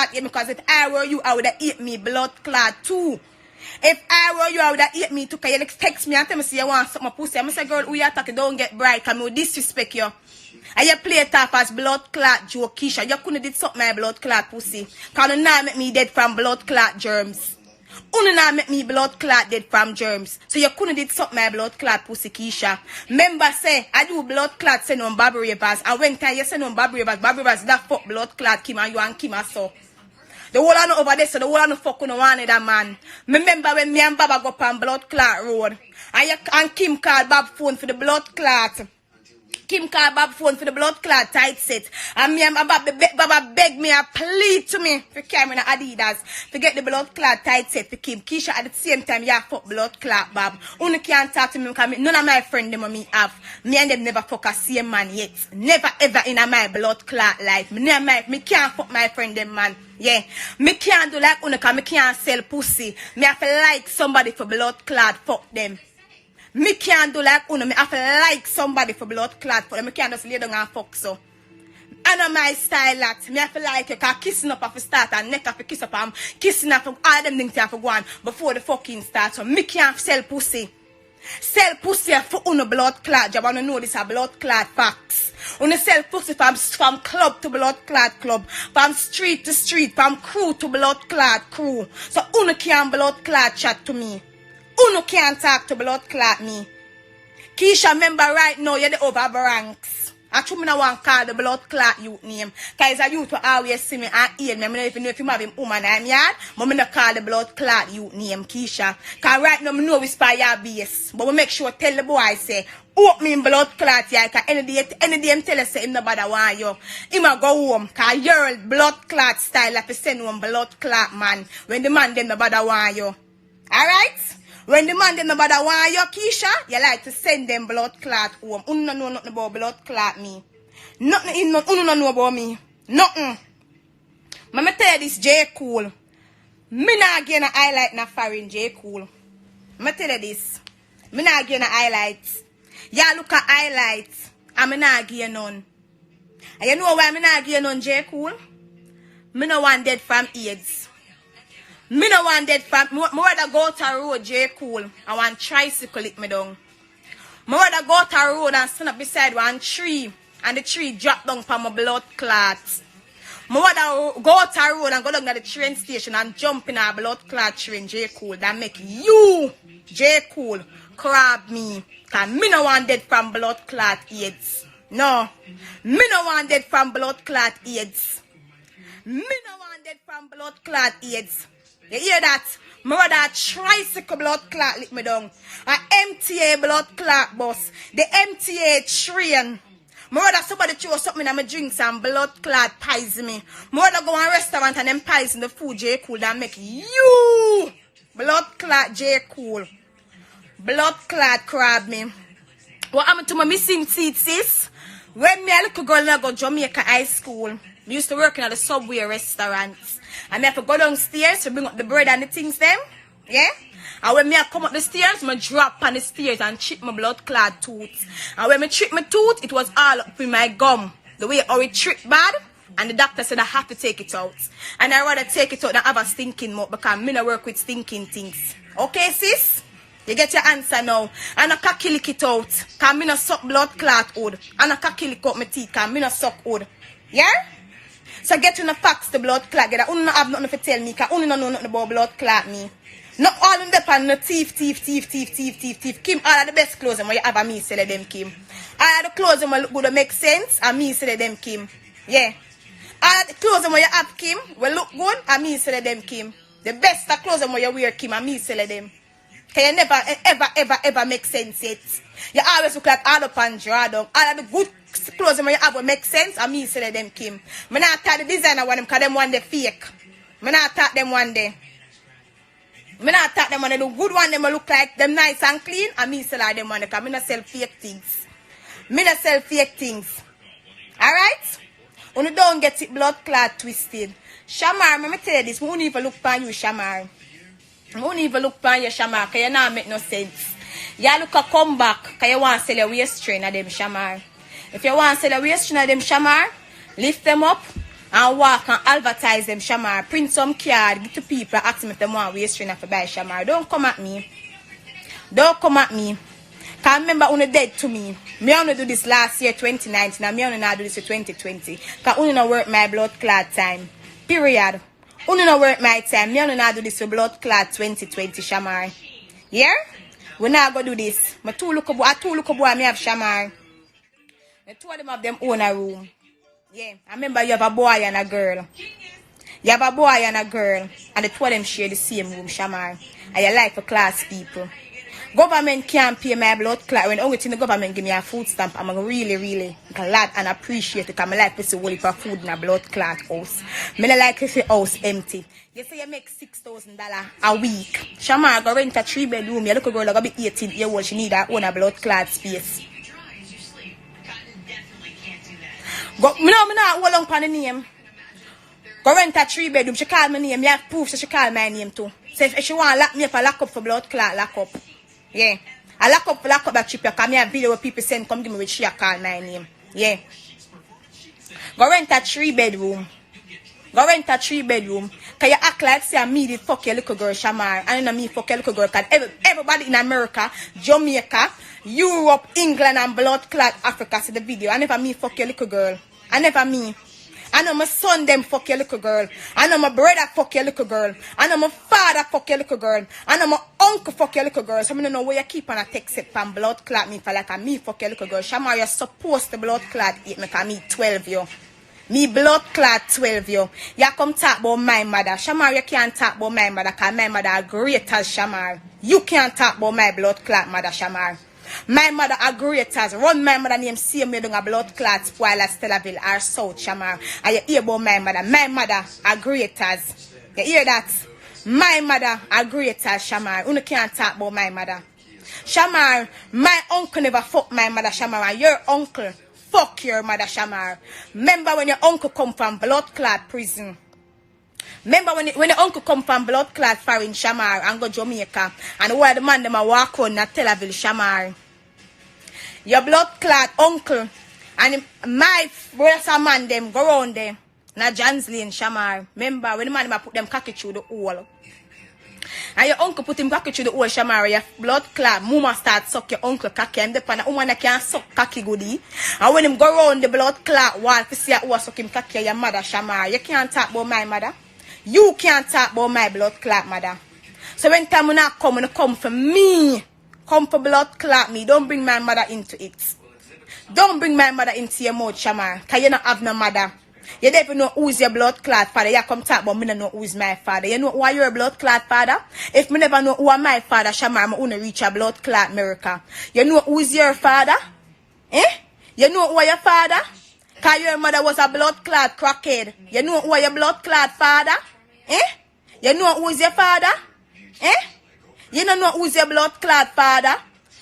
clot eat me, because if I were you, I would have eat me blood clot too. If I were you, I would have eat me too. Because you text me and tell me say you want something pussy. I'm say, girl, who you talking? Don't get bright, because I will disrespect you. And you play it off as blood clot joke, Keisha. You couldn't did something my blood clot pussy. Because you now make me dead from blood clot germs. You now make me blood clot dead from germs. So you couldn't did something my blood clot pussy, Keisha. Remember say, I do blood clot send on Barbie Ravers. And when time you send on Barbie Ravers that fuck blood clot Kim and you and Kim are so. The whole of over there, so the whole of fuck no one that man. Remember when me and Baba go up on blood clot road. And Kim called Bob phone for the blood clot. Kim called Bob phone for the blood clot tight set. And me and Baba beg me and plead to me for carrying the Adidas to get the blood clot tight set for Kim. Keisha at the same time, you fuck blood clot, Bob. Only can't talk to me because none of my friends them me have. Me and them never fuck a same man yet. Never ever in my blood clot life. Me can't fuck my friend them man. Yeah. Me can't do like Unika, me can't sell pussy. Me have to like somebody for blood clot, fuck them. Me can't do like Uno, me have to like somebody for blood clot for them. Me can't just lay down and fuck so. I know my style that. Me have to like you, cause kissing up have to start and neck have to kiss up and kissing up all them things have to go on before the fucking start. So me can't sell pussy. Sell pussy for Uno blood clot. You wanna know this a blood clot facts. Uno sell pussy from club to blood clot club. From street to street. From crew to blood clot crew. So Uno can't blood clot chat to me. Uno can't talk to blood clot me. Keisha, remember right now, you're the over ranks. I true me no want call the blood clot youth name. Because a youth will always see me and hear me. I don't even know if you have him woman I'm yard. But I don't call the blood clot youth name, Keisha. Because right now, I know we spy your base. But we make sure tell the boy, say, open me in blood clot here. Because any day him tell us, say, him nobody want you. He might go home. Because your blood clot style, like to send one blood clot man. When the man them nobody want you. Alright? When the man them nobody want you, Keisha, you like to send them blood clot home. You don't know nothing about blood clot me. Nothing in you don't know about me. Nothing. Let me tell you this, J. Cool. Me not getting a highlight na foreign, J. Cool. Let me tell you this. Me not getting a highlights. Y'all look at highlights. And me not getting none. And you know why me not getting none, J. Cool? Me no want dead from AIDS. Me no want dead from... Me rather go to a road, J. Cool. I want tricycle it me down. Me rather go to a road and stand up beside one tree. And the tree drop down for my blood clots. Me rather go to a road and go down to the train station and jump in a blood clot train, J. Cool. That make you, J. Cool, crab me. Because me no want dead from blood clot AIDS. No. Me no want dead from blood clot AIDS. Me no want dead from blood clot AIDS. You hear that? Me rather a tricycle blood clot lick me down. A MTA blood clot bus. The MTA train. Me rather somebody throw something in my drinks and blood clot poison me. Me rather go to a restaurant and them poison the food, J. Cool, that make you blood clot, J. Cool. Blood clot crab me. What happened to my missing teeth, sis? When me a little girl and I go Jamaica high school, me used to work in the Subway restaurants. And me have to go downstairs to bring up the bread and the things them. Yeah? And when me I come up the stairs, me drop on the stairs and chip my blood clot tooth. And when me chip my tooth, it was all up in my gum. The way how it tripped bad. And the doctor said I have to take it out. And I rather take it out than have a stinking mouth because me no work with stinking things. Okay, sis? You get your answer now. And I can kill it out. Because me no suck blood clot wood. And I can kill it out my teeth because me no suck wood. Yeah? So get you the facts the blood clot. Get that. You don't have nothing to tell me because you don't know nothing about blood clot me. Not all in the pan, no thief. Kim, all of the best clothes when you have a me sell them, Kim. All of the clothes when look good make sense, and me sell them, Kim. Yeah. All of the clothes when you have, Kim, will look good, and me sell them, Kim. The best of clothes when you wear, Kim, and me sell them. Can you never, ever make sense yet? You always look like all up and draw down. All of the good clothes when you have will make sense, and me sell them, Kim. I not tell the designer one them, because them one they fake. I not tell them one day. I not talk them on the good one, them look like them nice and clean, and me sell them one because I not sell fake things. I not sell fake things. Alright? When you don't get it blood clot twisted. Shamar, let me tell you this, I won't even look upon you, Shamar. I won't even look upon you, Shamar, because you not make no sense. You look a come back because you want to sell your waist train of them, Shamar. If you want to sell your waist train of them, Shamar, lift them up, and walk and advertise them, shamar. Print some card, give to people, ask them if they want waist trainer for buy shamar. Don't come at me. Don't come at me. Cause remember, Una dead to me. Me only do this last year, 2019, and me only now do this for 2020. Cause Una no work my blood clot time. Period. Una no work my time. Me only now do this for blood clot 2020, shamar. Yeah? We not go do this. I two look boy, me have shamar. The two of them have them own a room. Yeah. I remember you have a boy and a girl. You have a boy and a girl. And the two of them share the same room, shamar. And you like for class people. Government can't pay my blood clot. When the only thing the government give me a food stamp, I'm really glad and appreciate it. Because I like to see whole heap of food in a blood clot house. I don't like to see house empty. You say you make $6,000 a week. Shamar go rent a 3-bedroom. Your little girl gonna be 18 years old. She need her own a blood clot space. Go, me not hold on for the name. Go rent a 3-bedroom. She call my name. You have proof so she call my name too. So if she want to lock me up, I lock up for blood clot, lock up. Yeah. I lock up that trip. Because me have video where people send, come give me with she call my name. Yeah. Go rent a 3-bedroom. Go rent a 3-bedroom. Because you act like say me did fuck your little girl, Shamar. And then me fuck your little girl. Because everybody in America, Jamaica, Europe, England, and blood clot Africa see the video. I never me fuck your little girl. I never me. I know my son them fuck your little girl. I know my brother fuck your little girl. I know my father fuck your little girl. I know my uncle fuck your little girl. So I don't know where you keep on a text it from blood clot me for like a me fuck your little girl. Shamar, you're supposed to blood clot it me cause me 12 yo. Me blood clot 12 yo. You come talk about my mother. Shamar, you can't talk about my mother cause my mother great as Shamar. You can't talk about my blood clot mother, Shamar. My mother are great as run my mother name see me doing a blood clot spoil as Stellaville or South Shamar. And you hear about my mother. My mother are great as. You hear that? My mother are great as Shamar. You can't talk about my mother. Shamar, my uncle never fuck my mother, Shamar. And your uncle fuck your mother, Shamar. Remember when your uncle come from blood clot prison? Remember when the uncle come from blood clot foreign Shamar and go Jamaica and where the man them a walk on at Stellaville, Shamar. Your blood clot uncle and my brother man them go around there. Na John's Lane, Shamar. Remember when the man them a put them cocky through the hole. And your uncle put him cocky through the hole, Shamar. Your blood clot mama start suck your uncle cocky and depend on the woman that can suck cocky goodie. And when him go around the blood clot wall to see who suck him cocky your mother, Shamar. You can't talk about my mother. You can't talk about my blood clot mother. So when time when I come for me, come for blood clot me. Don't bring my mother into it. Don't bring my mother into your mouth, Shamar. Because you don't have no mother. You don't even know who's your blood clot father. You come talk about me don't know who's my father. You know why you're a blood clot father? If me never know who are my father, Shamar, I'm going to reach a blood clot America. You know who's your father? Eh? You know who are your father? Because your mother was a blood clot crackhead. You know who are your blood clot father? Eh? You know who's your father? Eh? You don't know who's your blood clot father?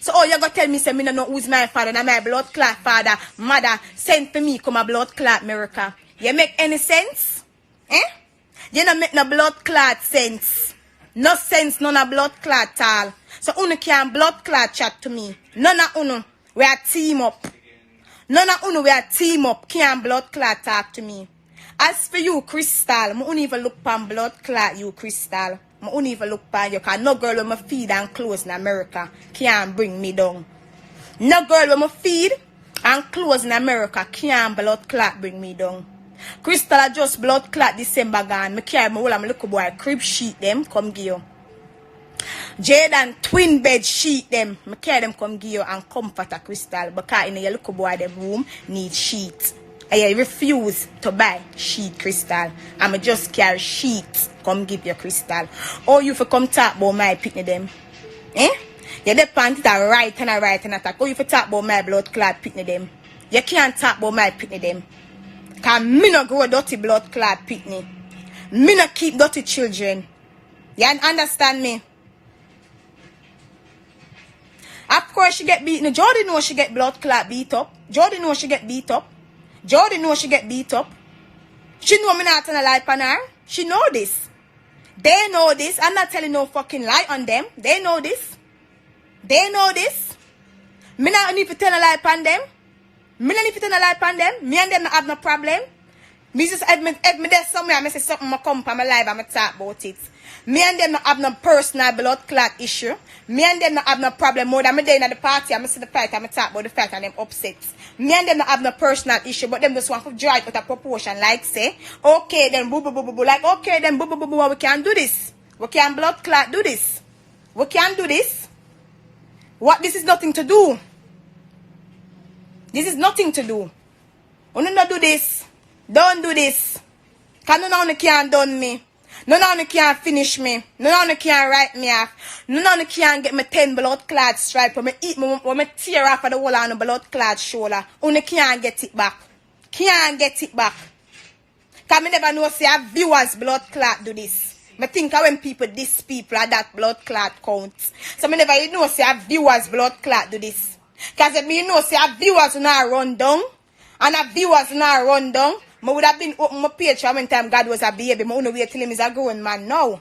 So oh, you gonna tell me say me don't know who's my father and my blood clot father, mother sent for me come a blood clot America. You make any sense? Eh? You don't make no blood clot sense. No sense, none of blood clot all. So unu can blood clot chat to me. None of unu, we are team up. None of unu we are team up. Can't blood clot talk to me. As for you, Crystal, I don't even look pan blood clot you, Crystal. I don't even look pan you, because no girl with my feed and clothes in America can't bring me down. No girl with my feed and clothes in America can't blood clot bring me down. Crystal I just blood clot December gone. I carry my whole little boy crib sheet them, come give you. Jaden twin bed sheet them. I carry them come give you and comfort a Crystal because in your little boy them room need sheet. I refuse to buy sheet, Crystal. I'ma just carry sheet. Come give your Crystal. Or you for come talk about my picnic them. Eh? You depend it a right and a right and attack. Or you for talk about my blood clot picnic them. You can't talk about my picnic them. Cause me no grow dirty blood clot picnic. Me no keep dirty children. You understand me? Of course she get beaten. Jodi know she get blood clot beat up. Jodi know she get beat up. Jodi know she get beat up. She know me not tell a lie on her. She know this. They know this. I'm not telling no fucking lie on them. They know this. They know this. Me not need to tell a lie on them. Me not need to tell a lie on them. Me and them not have no problem. Me just if me there somewhere, I say something I come from my life, I'm talk about it. Me and them not have no personal blood clot issue. Me and them not have no problem more than me there in the party, I see the fight, I'm talk about the fight and them upset. Me and them not have no personal issue, but them just want to draw it out of proportion, like say, okay then boo boo boo boo boo, like okay then boo boo boo boo, we can do this. We can blood clot do this. We can do this. What this is nothing to do. This is nothing to do. We don't do this. Don't do this. Cause none of you can done me. None of you can finish me. None of you can write me off. None of you can get me 10 blood clot stripe when me tear off of the whole on the blood clot shoulder. Only can't get it back. Can't get it back. Cause me never know say our viewers blood clot do this. I think when people diss people that blood clot counts. So me never know say our viewers blood clot do this. Cause if me know say our viewers not run down and our viewers not run down, I would have been open my page for when time God was a baby. I don't wait till him is a grown man now.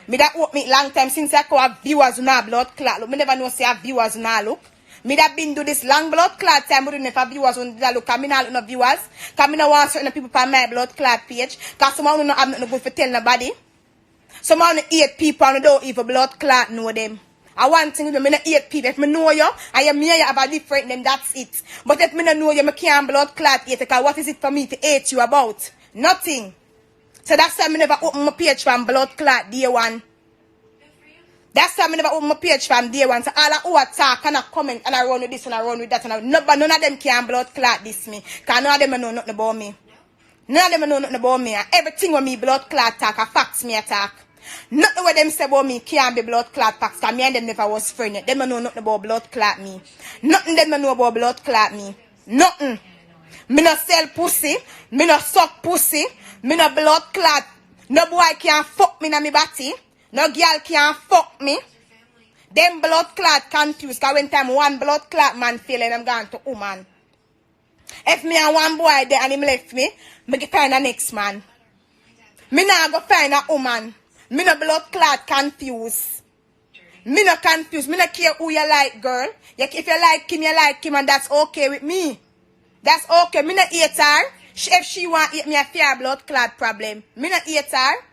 Me that open it long time since I call our viewers not blood clot. Look, me never know say our viewers not look. Me that been do this long blood clot time, but if viewers on that look, cause me not look no viewers. Cause me not want certain people on my blood clot page. Cause someone don't have nothing good for tell nobody. Some of the 8 people and don't even blood clot know them. I want thing to me not 8 people. If me know you, I am here, you have a different, then that's it. But if me not know you, I can't blood clot yet. Because what is it for me to hate you about? Nothing. So that's why I never open my page from blood clot day one. That's why I never open my page from day one. So all who attack and I comment and I run with this and I run with that and none of them can blood clot this me. Because none of them know nothing about me. None of them know nothing about me. Everything with me blood clot talk, a facts me attack. Nothing what them say about me can't be blood clot facts. Because me and them never was friends. Them don't know nothing about blood clot me. Nothing them don't know about blood clot me. Nothing. Me no sell pussy. Me no suck pussy. Me no blood clot. No boy can fuck me na me body. No girl can fuck me. Them blood clot confused. Because when time one blood clot man feel and I'm gone to woman. If me and one boy there and him left me get find a next man. Me nah go find a woman. Me no blood clot confused. Me no confused. Me no care who you like, girl. If you like him and that's okay with me. That's okay. Me no hate her. If she want hate me, I fear blood clot problem. Me no hate her.